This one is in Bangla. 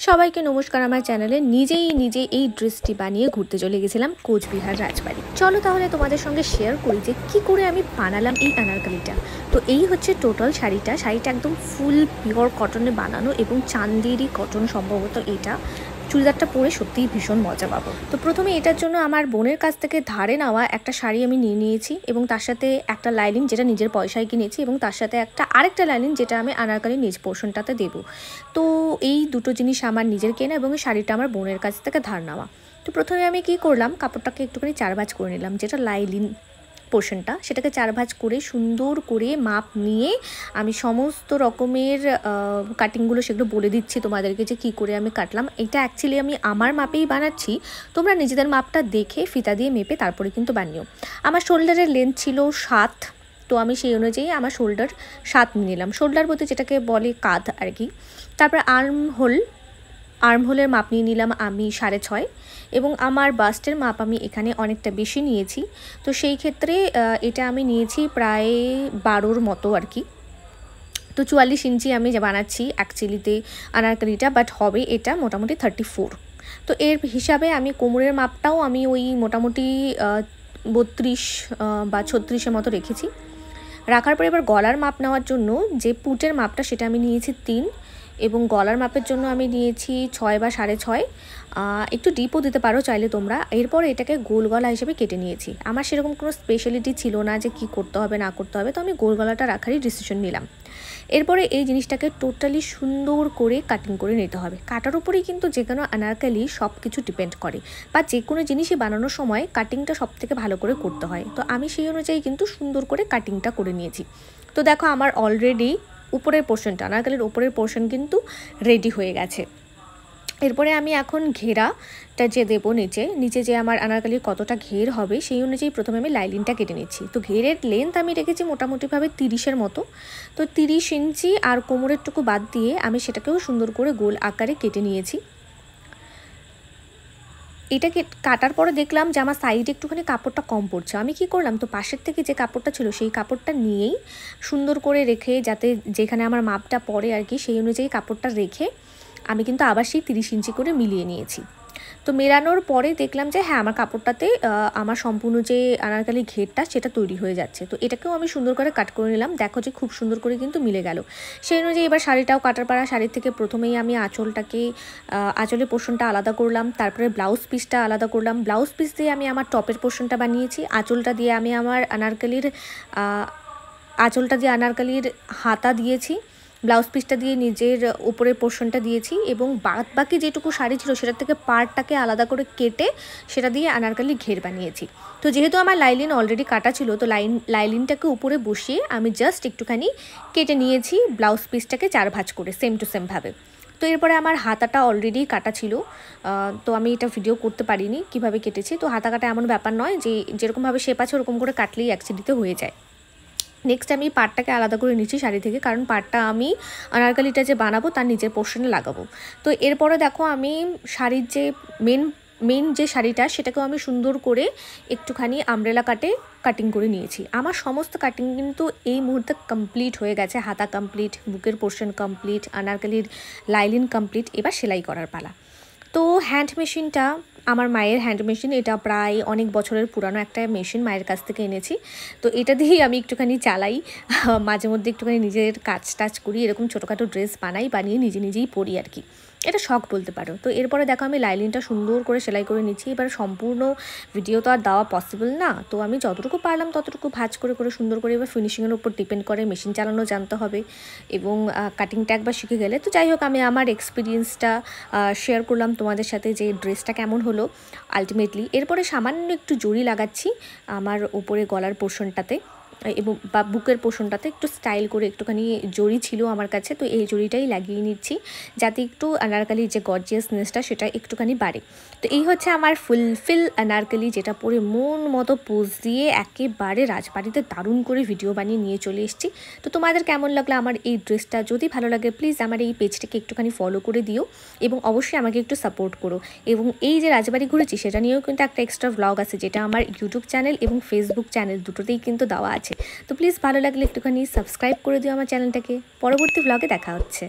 সবাইকে নমস্কার। আমার চ্যানেলে নিজে এই ড্রেসটি বানিয়ে ঘুরতে চলে গেছিলাম কোচবিহার রাজবাড়ি। চলো তাহলে তোমাদের সঙ্গে শেয়ার করি যে কী করে আমি বানালাম এই আনারকলিটা। তো এই হচ্ছে টোটাল শাড়িটা একদম ফুল পিওর কটনে বানানো এবং চান্দেরি কটন সম্ভবত। এটা চুড়িদারটা পরে সত্যিই ভীষণ মজা পাবো। তো প্রথমে এটার জন্য আমার বোনের কাছ থেকে ধারে নেওয়া একটা শাড়ি আমি নিয়ে নিয়েছি এবং তার সাথে একটা লাইনিং যেটা নিজের পয়সায় কিনেছি এবং তার সাথে আরেকটা লাইনিং যেটা আমি আনারকলির নিজ পোর্শনটাতে দেবো। তো এই দুটো জিনিস আমার নিজের কেনা এবং এই শাড়িটা আমার বোনের কাছ থেকে ধার নেওয়া। তো প্রথমে আমি কি করলাম, কাপড়টাকে একটুখানি চার ভাঁজ করে নিলাম, যেটা লাইলিন পোর্শনটা সেটাকে চার ভাঁজ করে সুন্দর করে মাপ নিয়ে আমি সমস্ত রকমের কাটিংগুলো সেগুলো বলে দিচ্ছি তোমাদেরকে যে কী করে আমি কাটলাম। এটা অ্যাকচুয়ালি আমি আমার মাপেই বানাচ্ছি, তোমরা নিজেদের মাপটা দেখে ফিতা দিয়ে মেপে তারপরে কিন্তু বানিও। আমার শোল্ডারের লেন্থ ছিল 7, তো আমি সেই অনুযায়ী আমার শোল্ডার 7 নিলাম। শোল্ডার বলতে যেটাকে বলে কাঁধ আর কি। তারপর আর্মহোলের মাপ নিয়ে নিলাম আমি 6.5 এবং আমার বাস্টের মাপ আমি এখানে অনেকটা বেশি নিয়েছি। তো সেই ক্ষেত্রে এটা আমি নিয়েছি প্রায় 12 মতো আর কি। তো 44 ইঞ্চি আমি যে বানাচ্ছি অ্যাকচুয়ালিতে আনারকলিটা, বাট হবে এটা মোটামুটি 34। তো এর হিসাবে আমি কোমরের মাপটাও আমি ওই মোটামুটি 32 বা 36-এর মতো রেখেছি। রাখার পরে এবার গলার মাপ নেওয়ার জন্য যে পুটের মাপটা সেটা আমি নিয়েছি 3 এবং গলার মাপের জন্য আমি নিয়েছি 6 বা 6.5। একটু ডিপও দিতে পারো চাইলে তোমরা। এরপর এটাকে গোল গলা হিসেবে কেটে নিয়েছি। আমার সেরকম কোনো স্পেশালিটি ছিল না যে কি করতে হবে না করতে হবে, তো আমি গোল গলাটা রাখারই ডিসিশন নিলাম। এরপরে এই জিনিসটাকে টোটালি সুন্দর করে কাটিং করে নিতে হবে। কাটার উপরেই কিন্তু যে কোনো আনারকলি সব কিছু ডিপেন্ড করে, বা যে কোনো জিনিসই বানানোর সময় কাটিংটা সব থেকে ভালো করে করতে হয়। তো আমি সেই অনুযায়ী কিন্তু সুন্দর করে কাটিংটা করে নিয়েছি। তো দেখো আমার অলরেডি উপরের পোর্শনটা, আনারকলির উপরের পোর্শন কিন্তু রেডি হয়ে গেছে। এরপরে আমি এখন ঘেরাটা যে দেবো নিচে যে আমার আনারকলির কতটা ঘের হবে সেই অনুযায়ী প্রথমে আমি লাইলিনটা কেটে নিচ্ছি। তো ঘেরের লেন্থ আমি রেখেছি মোটামুটিভাবে 30-এর মতো। তো 30 ইঞ্চি আর কোমরের টুকু বাদ দিয়ে আমি সেটাকেও সুন্দর করে গোল আকারে কেটে নিয়েছি। এটাকে কাটার পরে দেখলাম যে আমার সাইডে একটুখানি কাপড়টা কম পড়ছে। আমি কি করলাম, তো পাশের থেকে যে কাপড়টা ছিল সেই কাপড়টা নিয়েই সুন্দর করে রেখে, যাতে যেখানে আমার মাপটা পড়ে আর কি সেই অনুযায়ী কাপড়টা রেখে আমি কিন্তু আবার সেই 30 ইঞ্চি করে মিলিয়ে নিয়েছি। তো মেলানোর পরে দেখলাম যে হ্যাঁ, আমার কাপড়টাতে আমার সম্পূর্ণ যে আনারকলি ঘেরটা সেটা তৈরি হয়ে যাচ্ছে। তো এটাকেও আমি সুন্দর করে কাট করে নিলাম। দেখো যে খুব সুন্দর করে কিন্তু মিলে গেল। সেই অনুযায়ী এবার শাড়িটাও কাটার পাড়া। শাড়ির থেকে প্রথমেই আমি আঁচলের পোর্শনটা আলাদা করলাম, তারপরে ব্লাউজ পিসটা আলাদা করলাম। ব্লাউজ পিস দিয়ে আমি আমার টপের পোর্শনটা বানিয়েছি। আঁচলটা দিয়ে আমি আমার আনারকলির হাতা দিয়েছি। ব্লাউজ পিসটা দিয়ে নিজের উপরের পোর্শনটা দিয়েছি এবং বাকি যেটুকু শাড়ি ছিল সেটার থেকে পার্টটাকে আলাদা করে কেটে সেটা দিয়ে আনারকলির ঘের বানিয়েছি। তো যেহেতু আমার লাইলিন অলরেডি কাটা ছিল, তো লাইলিনটাকে উপরে বসিয়ে আমি জাস্ট একটুখানি কেটে নিয়েছি ব্লাউজ পিসটাকে 4 ভাঁজ করে সেম টু সেমভাবে। তো এরপরে আমার হাতাটা অলরেডি কাটা ছিল, তো আমি এটা ভিডিও করতে পারিনি কিভাবে কেটেছি। তো হাতা কাটা এমন ব্যাপার নয় যে যেরকমভাবে শেপ আছে ওরকম করে কাটলেই অ্যাকচুয়ালিতে হয়ে যায়। নেক্সট আমি পাটটাকে আলাদা করে নিচ্ছি শাড়ি থেকে, কারণ পাটটা আমি আনারকলিটা যে বানাবো তার নিচের পোর্শনে লাগাবো। তো এরপরে দেখো আমি শাড়ির যে মেন যে শাড়িটা সেটাকেও আমি সুন্দর করে একটুখানি আমব্রেলা কাটিং করে নিয়েছি। আমার সমস্ত কাটিং কিন্তু এই মুহূর্তে কমপ্লিট হয়ে গেছে। হাতা কমপ্লিট, বুকের পোর্শন কমপ্লিট, আনারকলির লাইলিন কমপ্লিট। এবার সেলাই করার পালা। তো হ্যান্ড মেশিনটা আমার মায়ের হ্যান্ড মেশিন, এটা প্রায় অনেক বছরের পুরানো একটা মেশিন, মায়ের কাছ থেকে এনেছি। তো এটা দিয়েই আমি একটুখানি চালাই, মাঝে মধ্যে একটুখানি নিজের কাজ করি, এরকম ছোটোখাটো ড্রেস বানিয়ে নিজেই পরি আর কি। এটা শখ বলতে পারো। তো এরপরে দেখো আমি লাইলিনটা সুন্দর করে সেলাই করে নিচ্ছি। এবার সম্পূর্ণ ভিডিও তো আর দেওয়া পসিবল না, তো আমি যতটুকু পারলাম ততটুকু ভাঁজ করে সুন্দর করে। এবার ফিনিশিংয়ের উপর ডিপেন্ড করে, মেশিন চালানো জানতে হবে এবং কাটিংটা একবার শিখে গেলে। তো যাই হোক, আমি আমার এক্সপিরিয়েন্সটা শেয়ার করলাম তোমাদের সাথে যে ড্রেসটা কেমন হলো আলটিমেটলি। এরপরে সামান্য একটু জড়ি লাগাচ্ছি আমার উপরে গলার পোর্শনটাতে এবং বা বুকের পোর্শনটাতে একটু স্টাইল করে একটুখানি জড়ি ছিল আমার কাছে, তো এই জড়িটাই লাগিয়ে নিচ্ছি যাতে একটু আনারকলির যে গর্জিয়াসনেসটা সেটা একটুখানি বাড়ে। তো এই হচ্ছে আমার ফুলফিল আনারকলি, যেটা পরে মন মতো পোজ দিয়ে একেবারে রাজবাড়িতে দারুণ করে ভিডিও বানিয়ে নিয়ে চলে এসেছি। তো তোমাদের কেমন লাগলো আমার এই ড্রেসটা? যদি ভালো লাগে প্লিজ আমার এই পেজটাকে একটুখানি ফলো করে দিও এবং অবশ্যই আমাকে একটু সাপোর্ট করো। এবং এই যে রাজবাড়ি ঘুরেছি সেটা নিয়েও কিন্তু একটা এক্সট্রা ব্লগ আছে, যেটা আমার ইউটিউব চ্যানেল এবং ফেসবুক চ্যানেল দুটোতেই কিন্তু দেওয়া আছে। তো প্লিজ ভালো লাগলে একটুখানি সাবস্ক্রাইব করে দিও আমার চ্যানেলটাকে। পরবর্তী ব্লগে দেখা হচ্ছে।